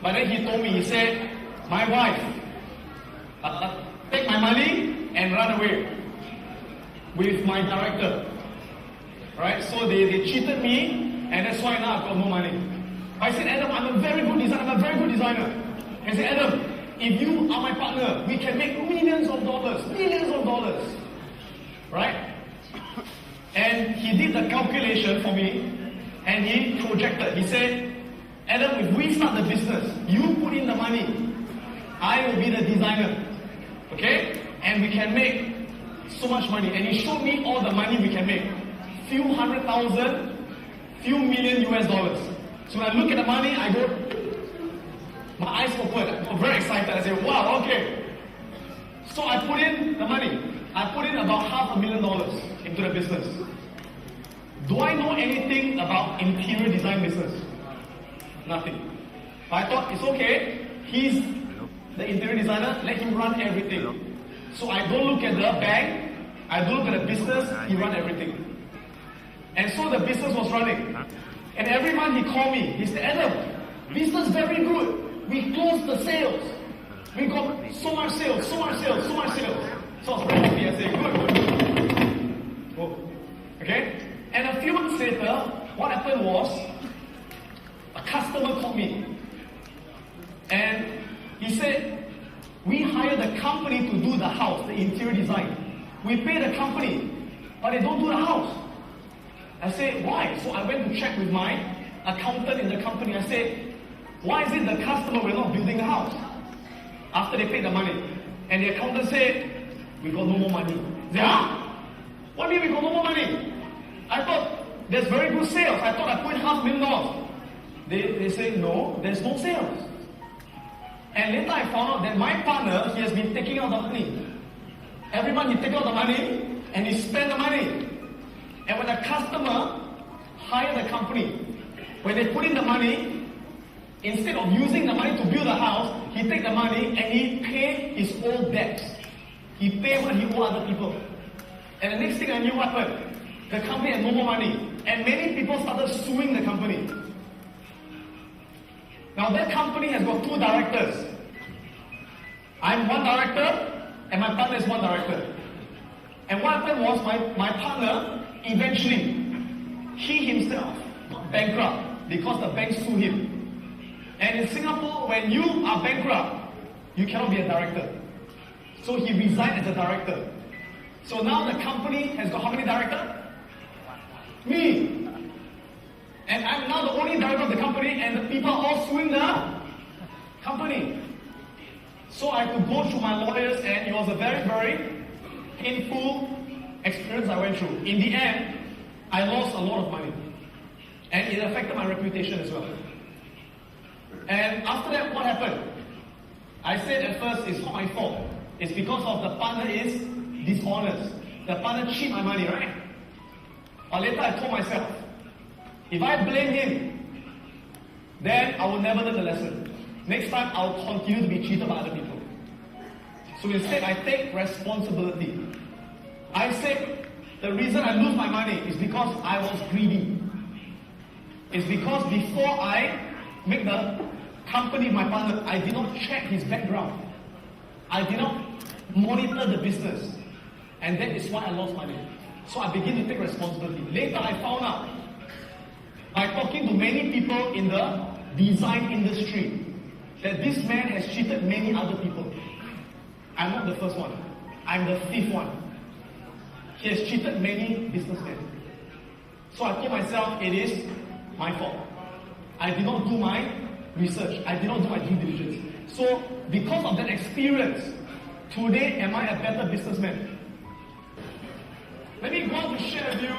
But then he told me, he said, my wife, take my money and run away with my director. Right? So they cheated me, and that's why now I've got no money. I said, Adam, I'm a very good designer. I said, Adam, if you are my partner, we can make millions of dollars. Right? And he did the calculation for me, and he projected. He said, Adam, if we start the business, you put in the money, I will be the designer. Okay? And we can make so much money. And he showed me all the money we can make. Few 100,000, few million US dollars. So when I look at the money, I go, my eyes open. I'm very excited. I say, wow, okay. So I put in the money. I put in about $500,000 into the business. Do I know anything about interior design business? Nothing. But I thought, it's okay. He's the interior designer. Let him run everything. So I don't look at the bank. I don't look at the business. He run everything. And so the business was running. And every month he called me. He said, Adam, business very good. We closed the sales. We got so much sales. So I was very happy. I said, good. Oh. Okay? And a few months later, what happened was, a customer called me. And he said, we hired the company to do the house, the interior design. We pay the company, but they don't do the house. I said, why? So I went to check with my accountant in the company. I said, why is it the customer we're not building the house? After they paid the money. And the accountant said, we got no more money. I said, huh? What do you mean we got no more money? I thought there's very good sales. I thought I put $500,000. They say, no, there's no sales. And later I found out that my partner, he has been taking out the money. Every month he takes out the money and he spends the money. And when the customer hire the company, when they put in the money, instead of using the money to build a house, he take the money and he pay his old debts. He pay what he owe other people. And the next thing I knew what happened, the company had no more money. And many people started suing the company. Now that company has got two directors. I'm one director and my partner is one director. And what happened was my partner, eventually, he himself got bankrupt because the bank sued him. And in Singapore, when you are bankrupt, you cannot be a director. So he resigned as a director. So now the company has got how many directors? Me. And I'm now the only director of the company, and the people are all suing the company. So I had to go through my lawyers, and it was a very, very painful experience I went through. In the end, I lost a lot of money. And it affected my reputation as well. And after that, what happened? I said at first, it's not my fault. It's because of the partner is dishonest. The partner cheat my money, right? But later I told myself, if I blame him, then I will never learn the lesson. Next time, I will continue to be cheated by other people. So instead, I take responsibility. I said, the reason I lose my money is because I was greedy. It's because before I make the company my partner, I did not check his background. I did not monitor the business. And that is why I lost money. So I begin to take responsibility. Later, I found out, by talking to many people in the design industry, that this man has cheated many other people. I'm not the first one. I'm the fifth one. He has cheated many businessmen. So I told myself, it is my fault. I did not do my research. I did not do my due diligence. So because of that experience, today am I a better businessman? Let me go on to share with you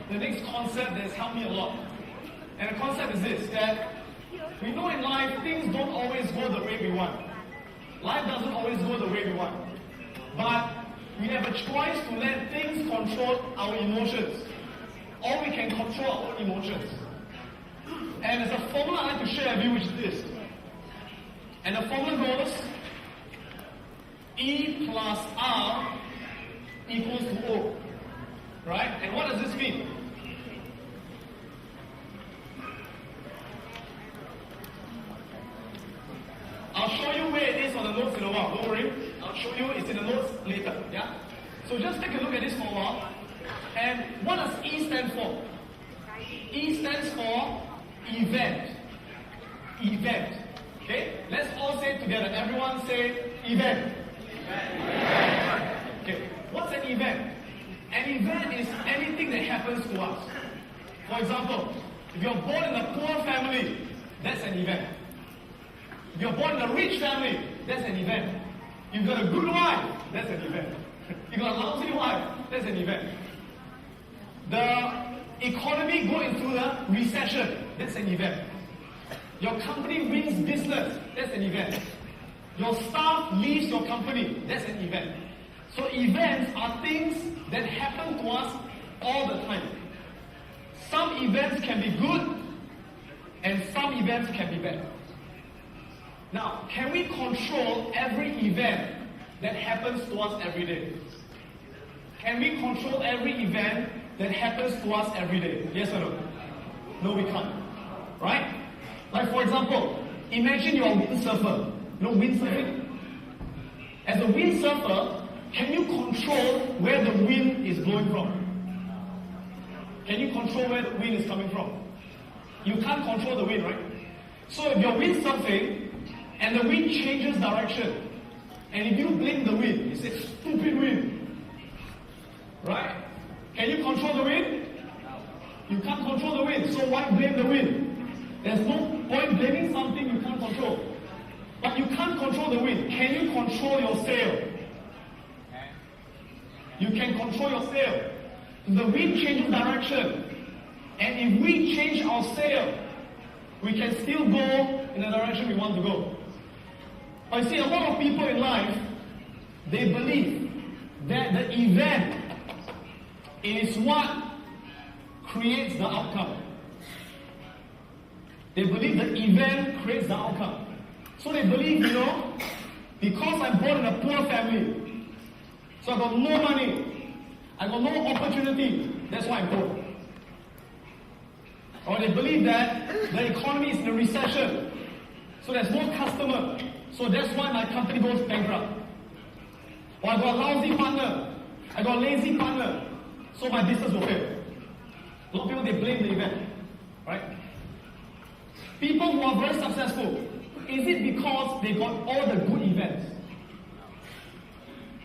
the next concept that has helped me a lot. And the concept is this, that we know in life things don't always go the way we want. Life doesn't always go the way we want. But we have a choice to let things control our emotions. Or we can control our own emotions. And there's a formula I'd like to share with you, which is this. And the formula goes, E plus R equals to O. Right? And what does this mean? for the notes in a while. Don't worry. I'll show you. It's in the notes later. Yeah. So just take a look at this for a while. And what does E stand for? E stands for event. Event. Okay. Let's all say it together. Everyone say event. Okay. What's an event? An event is anything that happens to us. For example, if you're born in a poor family, that's an event. If you're born in a rich family, that's an event. You've got a good wife, that's an event. You've got a lousy wife, that's an event. The economy going through the recession, that's an event. Your company wins business, that's an event. Your staff leaves your company, that's an event. So events are things that happen to us all the time. Some events can be good, and some events can be bad. Now, can we control every event that happens to us every day? Can we control every event that happens to us every day? Yes or no? No, we can't. Right? Like for example, imagine you're a windsurfer. You know windsurfing? As a windsurfer, can you control where the wind is blowing from? Can you control where the wind is coming from? You can't control the wind, right? So if you're windsurfing, and the wind changes direction, and if you blame the wind, you say, stupid wind. Right? Can you control the wind? You can't control the wind, so why blame the wind? There's no point blaming something you can't control. But you can't control the wind. Can you control your sail? You can control your sail. The wind changes direction, and if we change our sail, we can still go in the direction we want to go. But you see, a lot of people in life, they believe that the event is what creates the outcome. They believe the event creates the outcome. So they believe, because I'm born in a poor family, so I got no money, I got no opportunity, that's why I'm poor. Or they believe that the economy is in a recession, so there's no customer, so that's why my company goes bankrupt. Or I got a lousy partner, I got a lazy partner, so my business will fail. A lot of people, they blame the event, right? People who are very successful, is it because they got all the good events?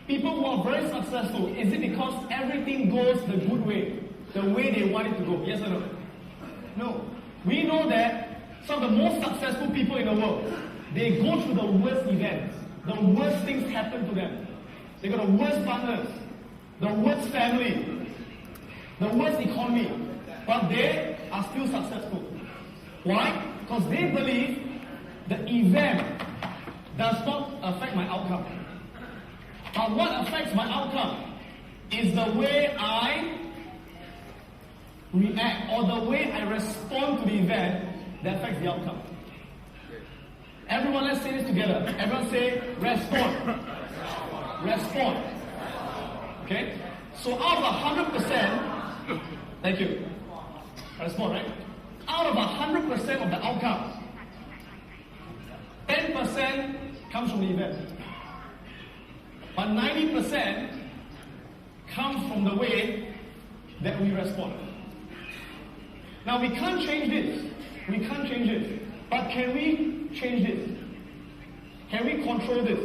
People who are very successful, is it because everything goes the good way, the way they want it to go? Yes or no? No. We know that some of the most successful people in the world, they go through the worst events. The worst things happen to them. They got the worst partners, the worst family, the worst economy, but they are still successful. Why? Because they believe the event does not affect my outcome. But what affects my outcome is the way I react or the way I respond to the event that affects the outcome. Everyone, let's say this together. Everyone say respond. Respond. Okay? So out of 100%, thank you. Respond, right? Out of 100% of the outcome, 10% comes from the event. But 90% comes from the way that we respond. Now we can't change this. We can't change this. But can we change this? Can we control this?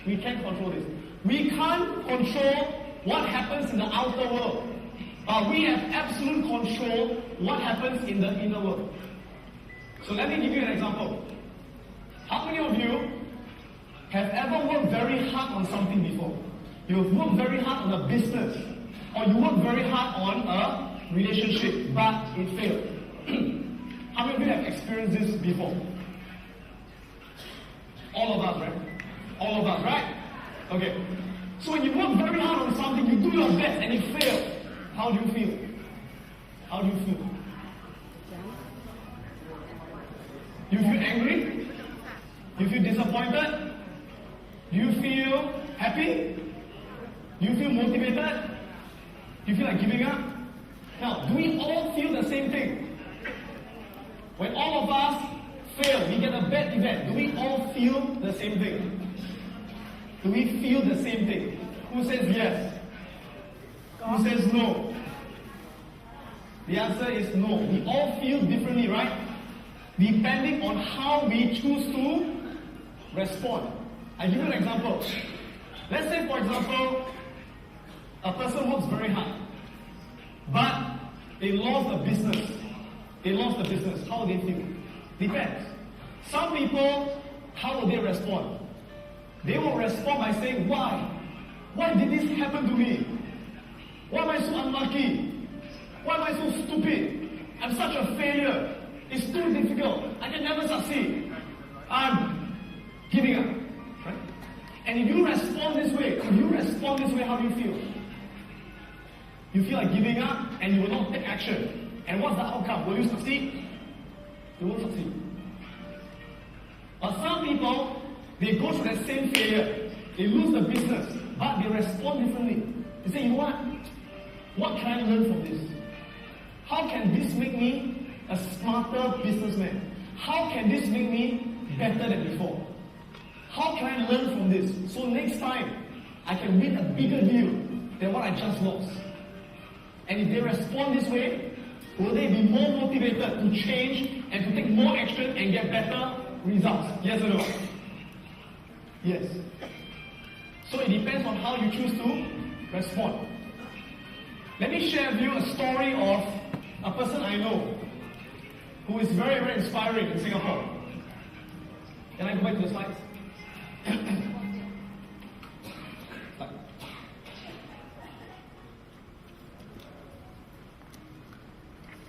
We can't control this. We can't control what happens in the outer world. But we have absolute control what happens in the inner world. So let me give you an example. How many of you have ever worked very hard on something before? You've worked very hard on a business, or you worked very hard on a relationship, but it failed. How many of you have experienced this before? All of us, right? All of us, right? Okay. So when you work very hard on something, you do your best and it fails. How do you feel? How do you feel? You feel angry? You feel disappointed? Do you feel happy? Do you feel motivated? Do you feel like giving up? Now, do we all feel the same thing? When all of us fail, we get a bad event, do we all feel the same thing? Do we feel the same thing? Who says yes? Who says no? The answer is no. We all feel differently, right? Depending on how we choose to respond. I'll give you an example. Let's say, for example, a person works very hard, but they lost the business. They lost the business. How do they feel? Depends. Some people, how will they respond? They will respond by saying, why? Why did this happen to me? Why am I so unlucky? Why am I so stupid? I'm such a failure. It's too difficult. I can never succeed. I'm giving up. Right? And if you respond this way, how do you feel? You feel like giving up and you will not take action. And what's the outcome? Will you succeed? You won't succeed. But some people, they go through that same failure. They lose the business, but they respond differently. They say, you know what? What can I learn from this? How can this make me a smarter businessman? How can this make me better than before? How can I learn from this? So next time, I can win a bigger deal than what I just lost. And if they respond this way, will they be more motivated to change and to take more action and get better results? Yes or no? Yes. So it depends on how you choose to respond. Let me share with you a story of a person I know who is very, very inspiring in Singapore. Can I go back to the slides?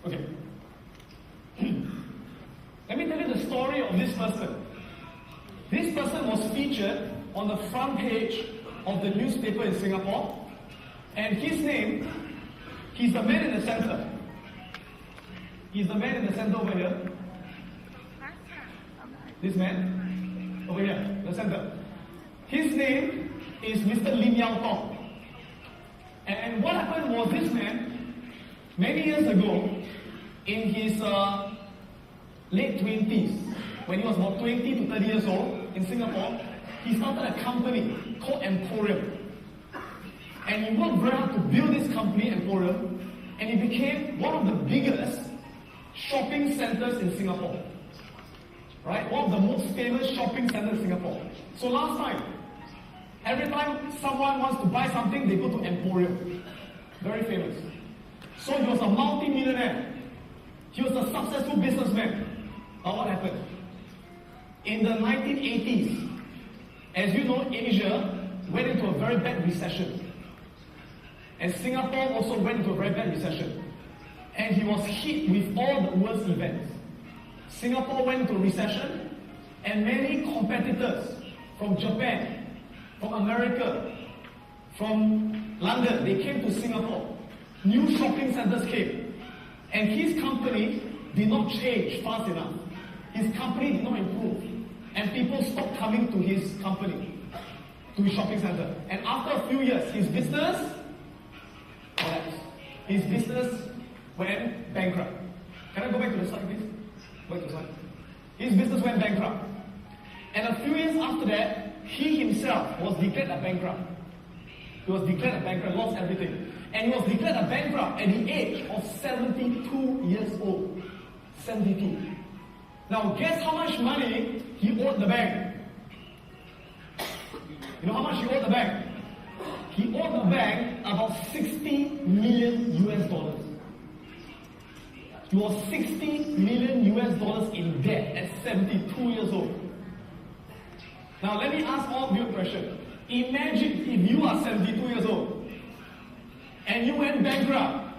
Okay. Let me tell you the story of this person. This person was featured on the front page of the newspaper in Singapore, and his name, he's the man in the center. He's the man in the center over here. This man, over here, the center. His name is Mr. Lim Yao Tong. And what happened was this man, many years ago, in his late 20s, when he was about 20 to 30 years old, in Singapore, he started a company called Emporium. And he worked very hard to build this company, Emporium, and he became one of the biggest shopping centers in Singapore. Right? One of the most famous shopping centers in Singapore. So last time, every time someone wants to buy something, they go to Emporium. Very famous. So he was a multi-millionaire. He was a successful businessman. But what happened? In the 1980s, as you know, Asia went into a very bad recession. And Singapore also went into a very bad recession. And he was hit with all the worst events. Singapore went into a recession, and many competitors from Japan, from America, from London, they came to Singapore. New shopping centers came. And his company did not change fast enough. His company did not improve. And people stopped coming to his company, to his shopping center. And after a few years, his business collapsed. His business went bankrupt. Can I go back to the slide, please? Go back to the slide. His business went bankrupt. And a few years after that, he himself was declared a bankrupt. He was declared a bankrupt, lost everything. And he was declared a bankrupt at the age of 72 years old. 72. Now, guess how much money he owed the bank? You know how much he owed the bank? He owed the bank about 60 million US dollars. He was 60 million US dollars in debt at 72 years old. Now, let me ask all of you a question. Imagine if you are 72 years old and you went bankrupt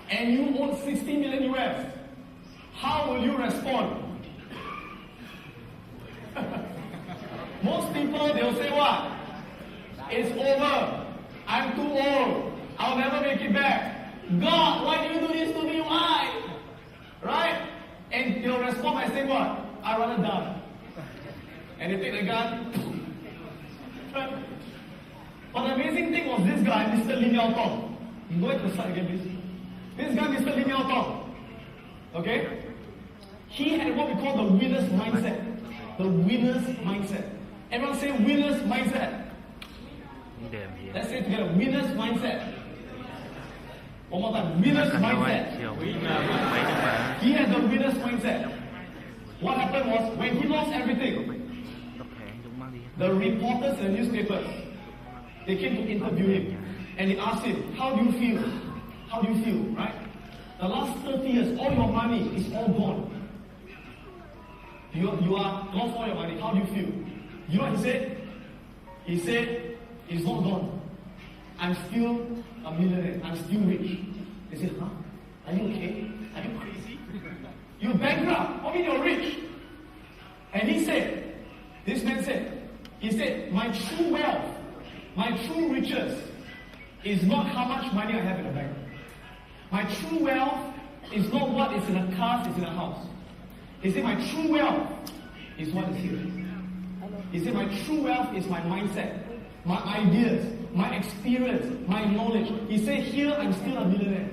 and you owed 60 million US. How will you respond? Most people, they'll say what? It's over. I'm too old. I'll never make it back. God, why do you do this to me? Why? Right? And they'll respond by saying what? I'd rather die. And they take the gun. But the amazing thing was this guy, Mr. Lim Yao Tong. Go back to the slide again, please. This guy, Mr. Lim Yao Tong. Okay? He had what we call the winner's mindset. The winner's mindset. Everyone say winner's mindset. Let's say together, winner's mindset. One more time, winner's mindset. He had the winner's mindset. What happened was, when he lost everything, the reporters in the newspapers, they came to interview him. And they asked him, how do you feel? How do you feel, right? The last 30 years, all your money is all gone. You are lost all your money. How do you feel? You know what he said? He said, it's not gone. I'm still a millionaire. I'm still rich. They said, huh? Are you okay? Are you crazy? You're bankrupt. I mean, you're rich. And he said, this man said, he said, my true wealth, my true riches is not how much money I have in the bank. My true wealth is not what is in a car, it's in a house. He said, my true wealth is what is here. He said, my true wealth is my mindset, my ideas, my experience, my knowledge. He said, here I'm still a millionaire.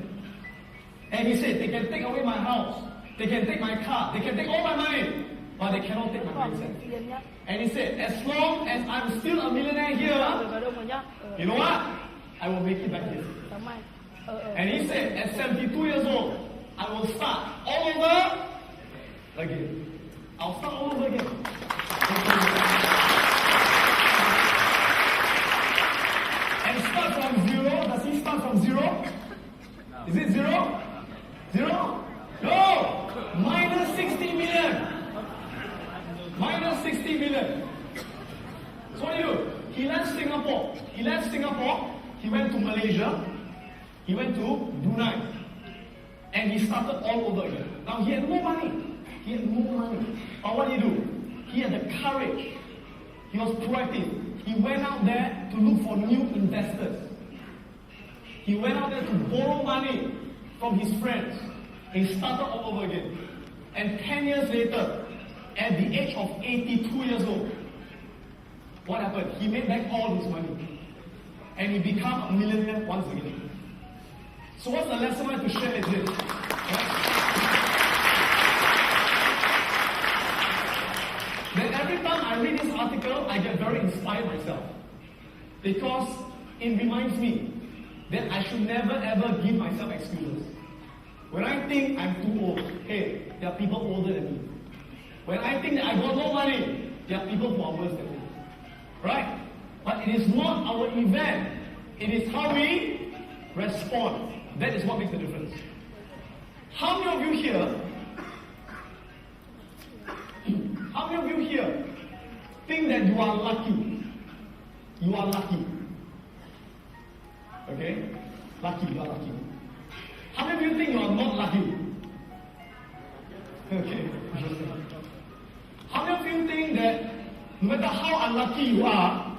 And he said, they can take away my house, they can take my car, they can take all my money, but they cannot take my mindset. And he said, as long as I'm still a millionaire here, you know what? I will make it back here. And he said, at 72 years old, I will start all over again. I'll start all over again. And start from zero. Does he start from zero? Is it zero? Zero? No! Minus 60 million. Minus 60 million. So what do you do? He left Singapore. He went to Malaysia. He went to Brunei. And he started all over again. Now he had no money. But what did he do? He had the courage. He was proactive. He went out there to look for new investors. He went out there to borrow money from his friends. He started all over again. And 10 years later, at the age of 82 years old, what happened? He made back all his money. And he became a millionaire once again. So what's the lesson I have to share is this? Right? Then every time I read this article, I get very inspired myself. Because it reminds me that I should never ever give myself excuses. When I think I'm too old, hey, there are people older than me. When I think that I got no money, there are people who are worse than me. Right? But it is not our event. It is how we respond. That is what makes the difference. How many of you here think that you are lucky? You are lucky. Okay? Lucky, you are lucky. How many of you think you are not lucky? Okay. How many of you think that no matter how unlucky you are,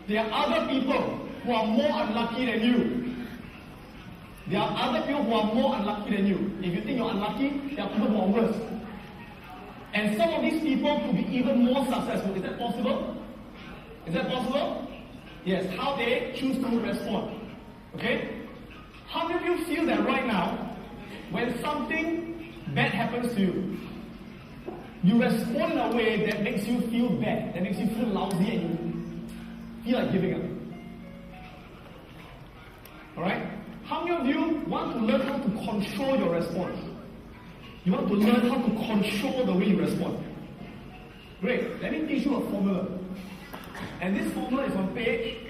there are other people who are more unlucky than you? There are other people who are more unlucky than you. If you think you're unlucky, there are people who are worse. And some of these people could be even more successful. Is that possible? Is that possible? Yes, how they choose to respond. Okay? How many of you feel that right now, when something bad happens to you, you respond in a way that makes you feel bad, that makes you feel lousy and you feel like giving up? Alright? How many of you want to learn how to control your response? You want to learn how to control the way you respond? Great. Let me teach you a formula. And this formula is on page 8.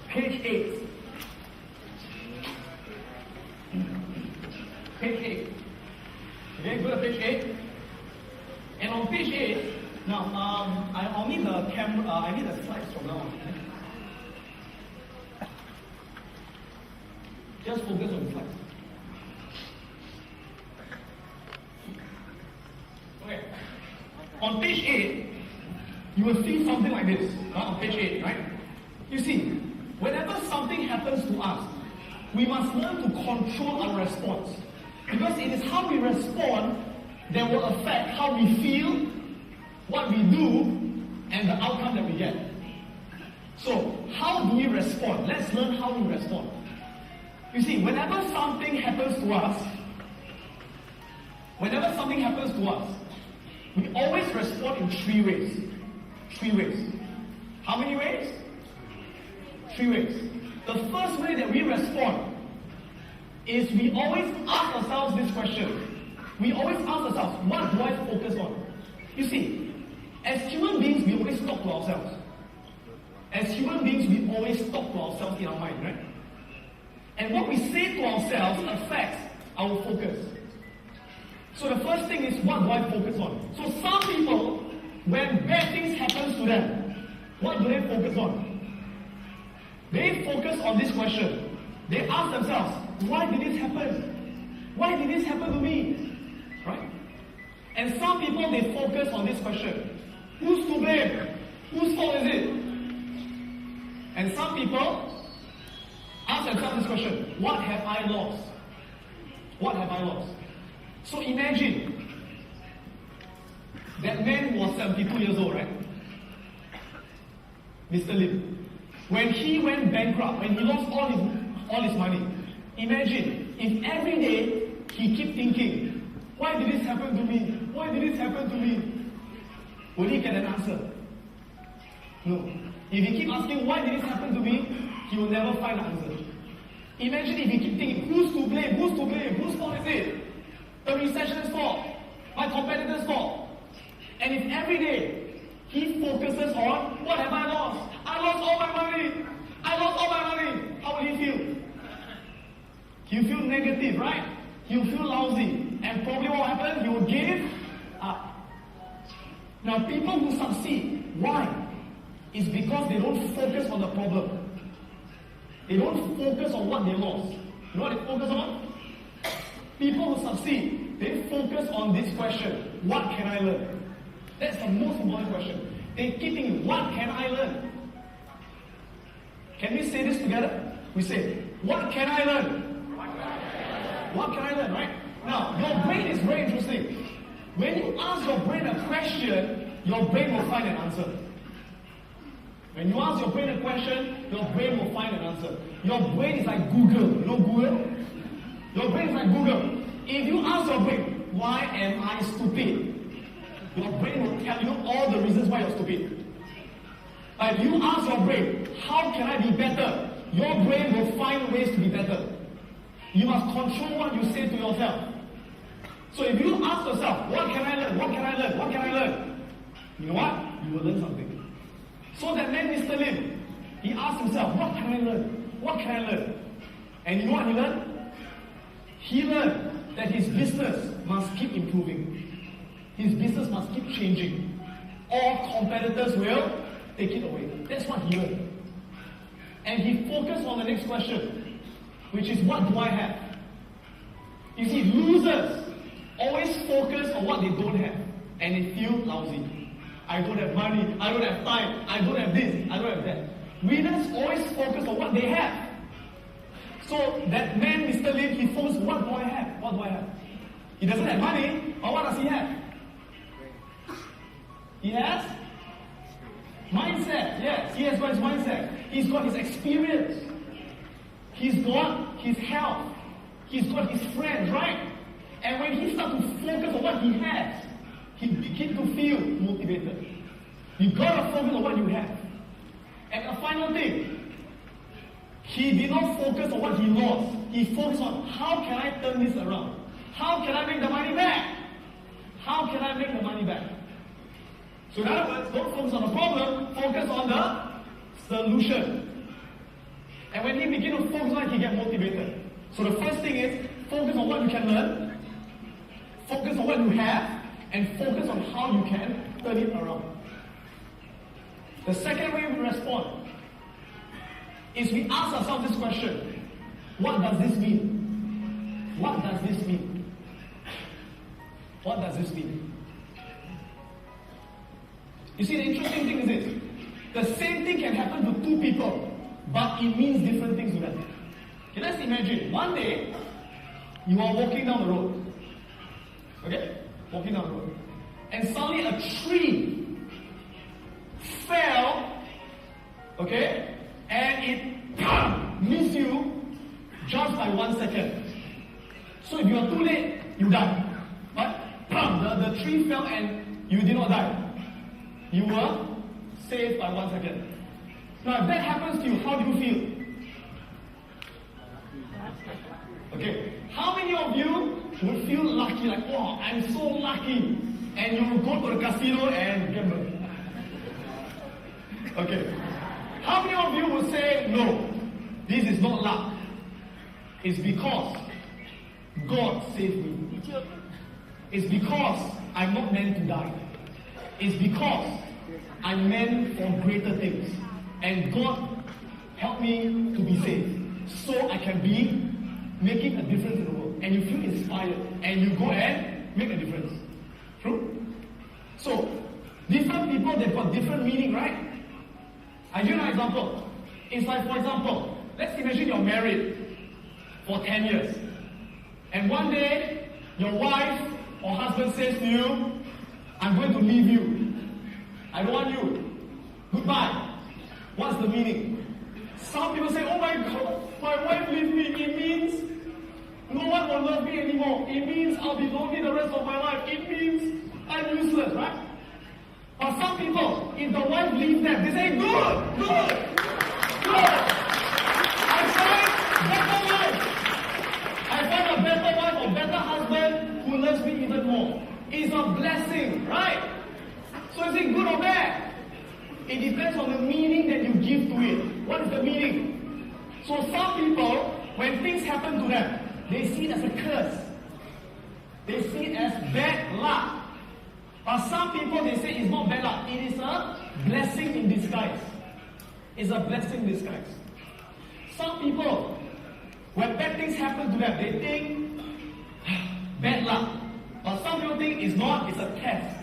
Page 8. Okay, go to page 8. And on page 8, now I'll need the camera. I need the slides from now on. Just focus on the slides. Okay. On page 8, you will see something like this. On page 8, right? You see, whenever something happens to us, we must learn to control our response. Because it is how we respond that will affect how we feel, what we do, and the outcome that we get. So, how do we respond? Let's learn how we respond. You see, whenever something happens to us, Whenever something happens to us, we always respond in three ways. Three ways. How many ways? Three ways. The first way that we respond is we always ask ourselves this question. We always ask ourselves, what do I focus on? You see, as human beings, we always talk to ourselves. As human beings, we always talk to ourselves in our mind, right? And what we say to ourselves affects our focus. So the first thing is, what do I focus on? So some people, when bad things happen to them, what do they focus on? They focus on this question. They ask themselves, why did this happen? Why did this happen to me? Right? And some people, they focus on this question. Who's to blame? Whose fault is it? And some people ask themselves this question, what have I lost? What have I lost? So imagine, that man was 72 years old, right? Mr. Lim. When he went bankrupt, when he lost all his money, imagine if every day he keep thinking, why did this happen to me? Why did this happen to me? Will he get an answer? No. If he keep asking, why did this happen to me? He will never find an answer. Imagine if he keep thinking, who's to blame? Who's to blame? Whose fault is it? The recession's fault. My competitor's fault. And if every day he focuses on, what have I lost? I lost all my money. I lost all my money. How will he feel? He'll feel negative, right? He'll feel lousy. And probably what will happen? He will give up. Now, people who succeed, why? It's because they don't focus on the problem. They don't focus on what they lost. You know what they focus on? People who succeed, they focus on this question, what can I learn? That's the most important question. They keep thinking, what can I learn? Can we say this together? We say, what can I learn? What can I learn, right? Now, your brain is very interesting. When you ask your brain a question, your brain will find an answer. When you ask your brain a question, your brain will find an answer. Your brain is like Google. You know Google? Your brain is like Google. If you ask your brain, why am I stupid? Your brain will tell you all the reasons why you're stupid. If you ask your brain, how can I be better? Your brain will find ways to be better. You must control what you say to yourself. So if you ask yourself, what can I learn? What can I learn? What can I learn? You know what? You will learn something. So that man, Mr. Lim, he asked himself, what can I learn? What can I learn? And you know what he learned? He learned that his business must keep improving. His business must keep changing. All competitors will take it away. That's what he learned. And he focused on the next question, which is, what do I have? You see, losers always focus on what they don't have, and they feel lousy. I don't have money, I don't have time, I don't have this, I don't have that. Winners always focus on what they have. So that man, Mr. Lim, he focused, what do I have? What do I have? He doesn't have money, but what does he have? He has mindset. Yes, he has got his mindset. He's got his experience. He's got his health. He's got his friends, right? And when he starts to focus on what he has, he begins to feel motivated. You gotta focus on what you have. And the final thing, he did not focus on what he lost. He focused on, how can I turn this around? How can I make the money back? How can I make the money back? So in other words, don't focus on the problem, focus on the solution. And when he begins to focus on it, he gets motivated. So the first thing is, focus on what you can learn, focus on what you have, and focus on how you can turn it around. The second way we respond is we ask ourselves this question, what does this mean? What does this mean? What does this mean? You see, the interesting thing is this. The same thing can happen to two people, but it means different things to them. Okay, let's imagine, one day, you are walking down the road. Okay? Walking down the road. And suddenly a tree fell, okay? And it missed you just by 1 second. So if you are too late, you die. But the tree fell and you did not die. You were saved by 1 second. Now, if that happens to you, how do you feel? Okay, how many of you would feel lucky, like, wow, I'm so lucky, and you will go to the casino and gamble? Okay, how many of you would say, no, this is not luck? It's because God saved me. It's because I'm not meant to die. It's because I'm meant for greater things. And God helped me to be saved, so I can be making a difference in the world. And you feel inspired, and you go and make a difference. True? So, different people, they've got different meaning, right? I'll give you an example. It's like, for example, let's imagine you're married for 10 years. And one day, your wife or husband says to you, I'm going to leave you. I don't want you. Goodbye. What's the meaning? Some people say, oh my God, my wife leaves me. It means no one will love me anymore. It means I'll be lonely the rest of my life. It means I'm useless, right? But some people, if the wife leaves them, they say, good, good, good. I find better wife. I find a better wife or better husband who loves me even more. It's a blessing, right? So is it good or bad? It depends on the meaning that you give to it. What is the meaning? So some people, when things happen to them, they see it as a curse. They see it as bad luck. But some people, they say it's not bad luck. It is a blessing in disguise. It's a blessing in disguise. Some people, when bad things happen to them, they think bad luck. But some people think it's not, it's a test.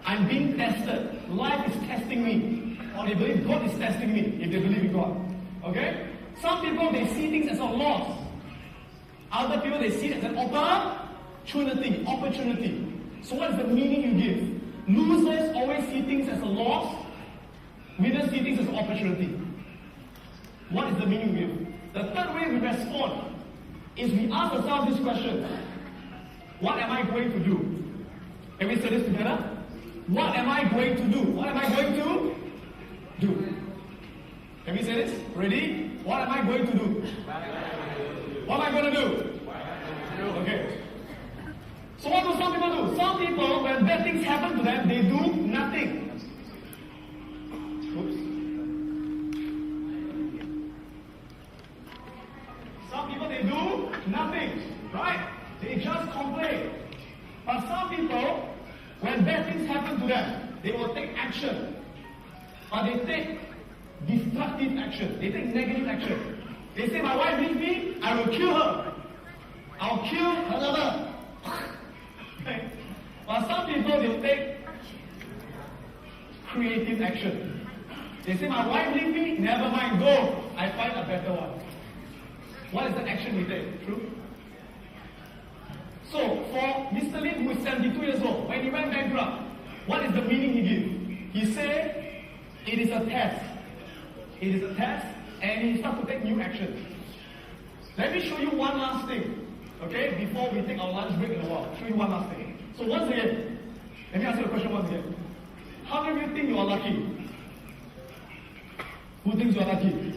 I'm being tested. Life is testing me. Or they believe God is testing me, if they believe in God. Okay? Some people, they see things as a loss. Other people, they see it as an opportunity. So what is the meaning you give? Losers always see things as a loss. Winners see things as an opportunity. What is the meaning you give? The third way we respond is we ask ourselves this question. What am I going to do? Can we say this together? What am I going to do? What am I going to do? Can we say this? Ready? What am I going to do? What am I going to do? Okay. So what do some people do? Some people, when bad things happen to them, they do nothing. Oops. Some people, they do nothing. Right? They just complain. But some people, when bad things happen to them, they will take action. But they take destructive action. They take negative action. They say, my wife leaves me, I will kill her. I'll kill another. Okay. But some people, they take creative action. They say, my wife leaves me, never mind, go. I find a better one. What is the action we take? True? So, for Mr. Lim, who is 72 years old, when he went bankrupt, what is the meaning he gave? He said, it is a test. It is a test, and he started to take new action. Let me show you one last thing, okay, before we take our lunch break in a while. Show you one last thing. So once again, let me ask you a question once again. How many of you think you are lucky? Who thinks you are lucky?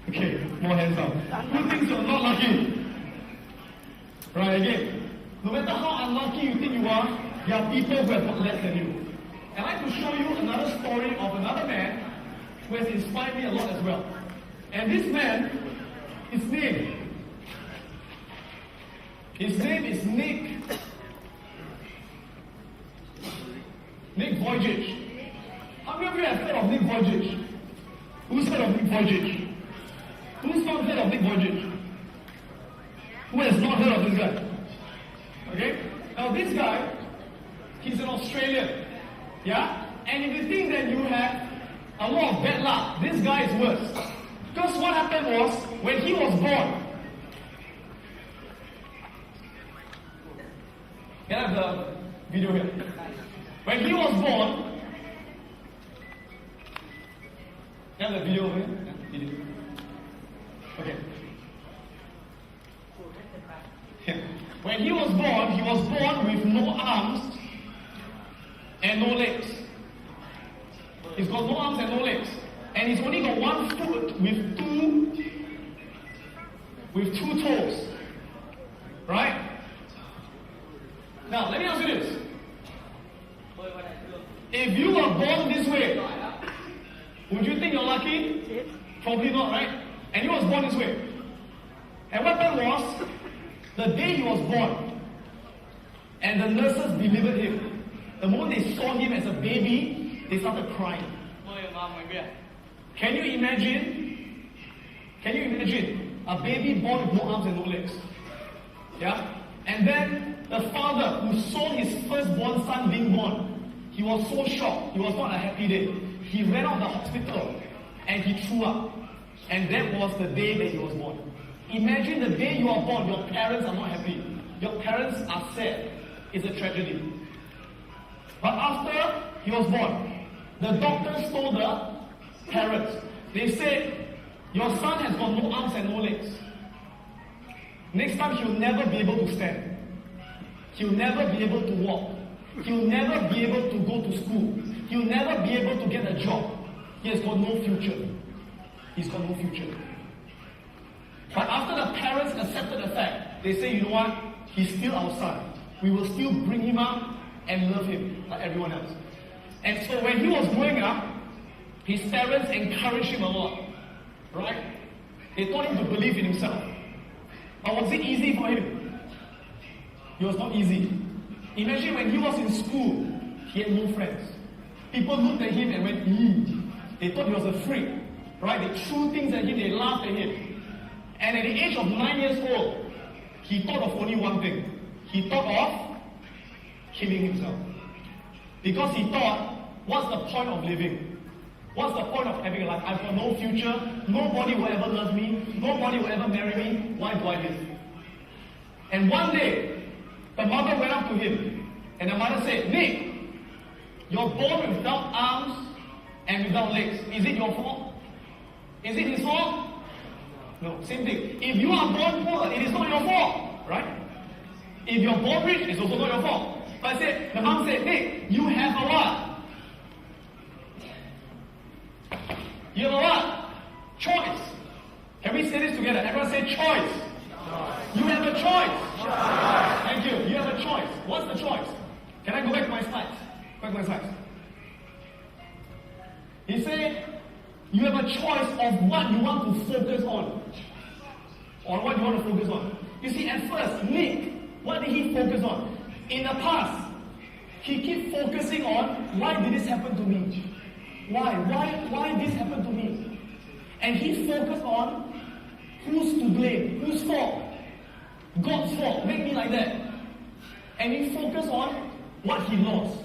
Okay, more hands up. Who thinks you are not lucky? Right, again. No matter how unlucky you think you are, there are people who have got less than you. I'd like to show you another story of another man who has inspired me a lot as well. And this man, his name is Nick Vujicic. How many of you have heard of Nick Vujicic? Who's heard of Nick Vujicic? Who's not heard of Nick Vujicic? Who has not heard of this guy? Okay? Now this guy, he's an Australian. Yeah? And if you think that you have a lot of bad luck, this guy is worse. Because what happened was, when he was born, can I have the video here? When he was born, can I have the video over here? Yeah, video. Okay. When he was born with no arms and no legs. He's got no arms and no legs. And he's only got one foot with two toes. Right? Now, let me ask you this. If you were born this way, would you think you're lucky? Probably not, right? And he was born this way. And what happened was, the day he was born, and the nurses delivered him, the moment they saw him as a baby, they started crying. Can you imagine? A baby born with no arms and no legs? Yeah? And then the father who saw his firstborn son being born, he was so shocked. It was not a happy day. He ran out of the hospital and he threw up. And that was the day that he was born. Imagine the day you are born, your parents are not happy. Your parents are sad. It's a tragedy. But after he was born, the doctors told the parents, they said, your son has got no arms and no legs. Next time he'll never be able to stand. He'll never be able to walk. He'll never be able to go to school. He'll never be able to get a job. He has got no future. He's got no future. But after the parents accepted the fact, they say, you know what? He's still our son. We will still bring him up and love him like everyone else. And so when he was growing up, his parents encouraged him a lot. Right? They taught him to believe in himself. But was it easy for him? It was not easy. Imagine when he was in school, he had no friends. People looked at him and went, They thought he was a freak. Right? They threw things at him, they laughed at him. And at the age of 9 years old, he thought of only one thing. He thought of killing himself. Because he thought, what's the point of living? What's the point of having a life? I've got no future. Nobody will ever love me. Nobody will ever marry me. Why do I live? And one day, the mother went up to him. And the mother said, Nick, you're born without arms and without legs. Is it your fault? Is it his fault? No, same thing. If you are born poor, it is not your fault. Right? If you're born rich, it's also not your fault. But the mom said, Nick, you have a what? You have a what? Choice. Can we say this together? Everyone say choice. You have a choice. Thank you. You have a choice. What's the choice? Can I go back to my slides? Back to my slides. He said, you have a choice of what you want to focus on. Or what you want to focus on. You see, at first, Nick, what did he focus on? In the past, he kept focusing on, why did this happen to me? Why this happened to me? And he focused on who's to blame, whose fault? God's fault, make me like that. And he focused on what he lost.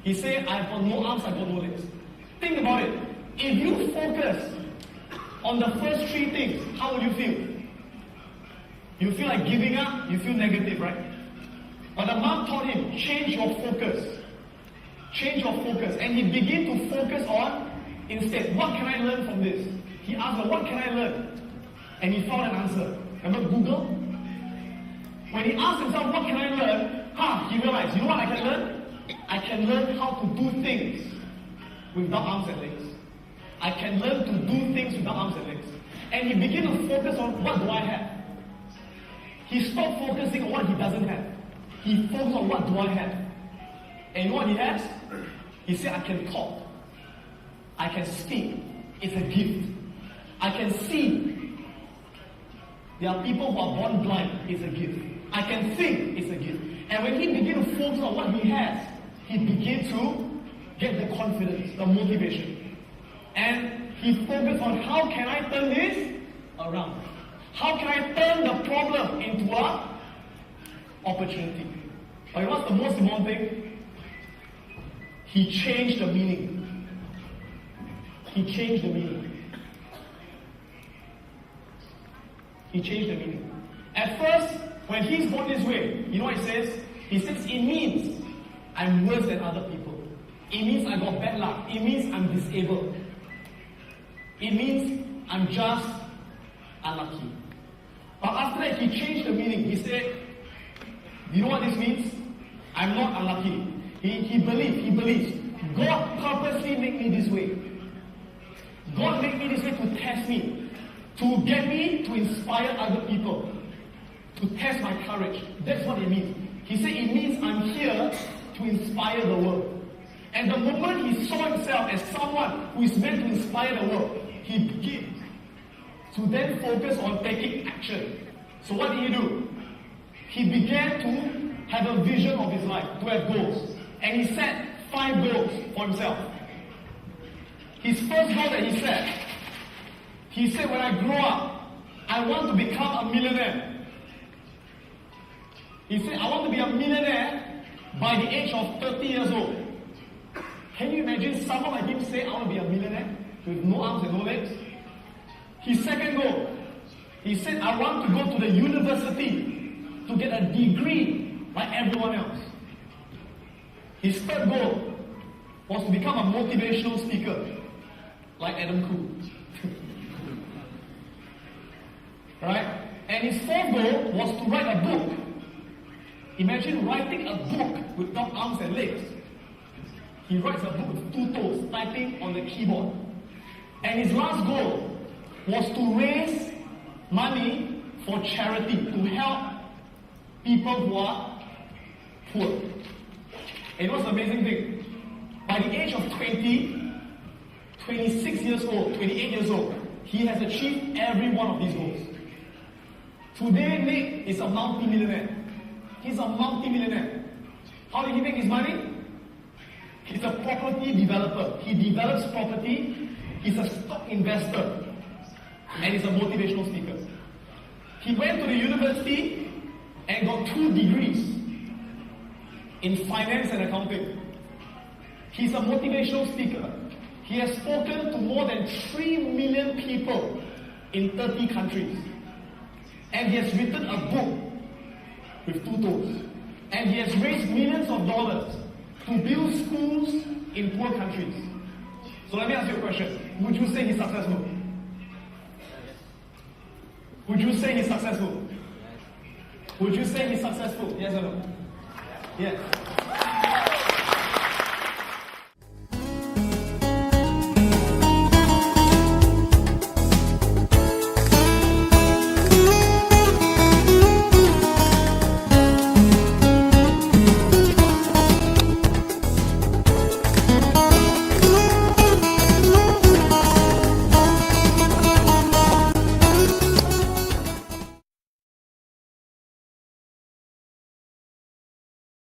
He said, I've got no arms, I've got no legs. Think about it. If you focus on the first three things, how would you feel? You feel like giving up, you feel negative, right? But the mom taught him, change your focus. Change your focus. And he began to focus on, instead, what can I learn from this? He asked her, what can I learn? And he found an answer. Remember Google? When he asked himself, what can I learn? He realized, you know what I can learn? I can learn how to do things without arms and legs. I can learn to do things without arms and legs. And he began to focus on, what do I have? He stopped focusing on what he doesn't have. He focused on, what do I have? And you know what he has? He said, I can talk. I can speak. It's a gift. I can see. There are people who are born blind. It's a gift. I can think. It's a gift. And when he began to focus on what he has, he began to get the confidence, the motivation. And he focused on, how can I turn this around? How can I turn the problem into an opportunity? But what's the most important thing? He changed the meaning. He changed the meaning. He changed the meaning. At first, when he's born this way, you know what he says? He says, it means I'm worse than other people. It means I got bad luck. It means I'm disabled. It means I'm just unlucky. But after that, he changed the meaning. He said, you know what this means? I'm not unlucky. He believes. God purposely made me this way. God made me this way to test me, to get me to inspire other people, to test my courage. That's what it means. He said it means I'm here to inspire the world. And the moment he saw himself as someone who is meant to inspire the world, he began to then focus on taking action. So what did he do? He began to have a vision of his life, to have goals. And he set 5 goals for himself. His first goal that he said, when I grow up, I want to become a millionaire. He said, I want to be a millionaire by the age of 30 years old. Can you imagine someone like him say, I want to be a millionaire with no arms and no legs? His second goal, he said, I want to go to the university to get a degree like everyone else. His third goal was to become a motivational speaker like Adam Khoo. Right? And his fourth goal was to write a book. Imagine writing a book without arms and legs. He writes a book with 2 toes, typing on the keyboard. And his last goal was to raise money for charity, to help people who are poor. And what's the amazing thing? By the age of 20, 26 years old, 28 years old, he has achieved every one of these goals. Today, Nick is a multi-millionaire. He's a multi-millionaire. How did he make his money? He's a property developer. He develops property. He's a stock investor. And he's a motivational speaker. He went to the university and got 2 degrees in finance and accounting. He's a motivational speaker. He has spoken to more than 3 million people in 30 countries. And he has written a book with 2 toes. And he has raised millions of dollars to build schools in poor countries. So let me ask you a question. Would you say he's successful? Would you say he's successful? Would you say he's successful? Yes or no? Yes.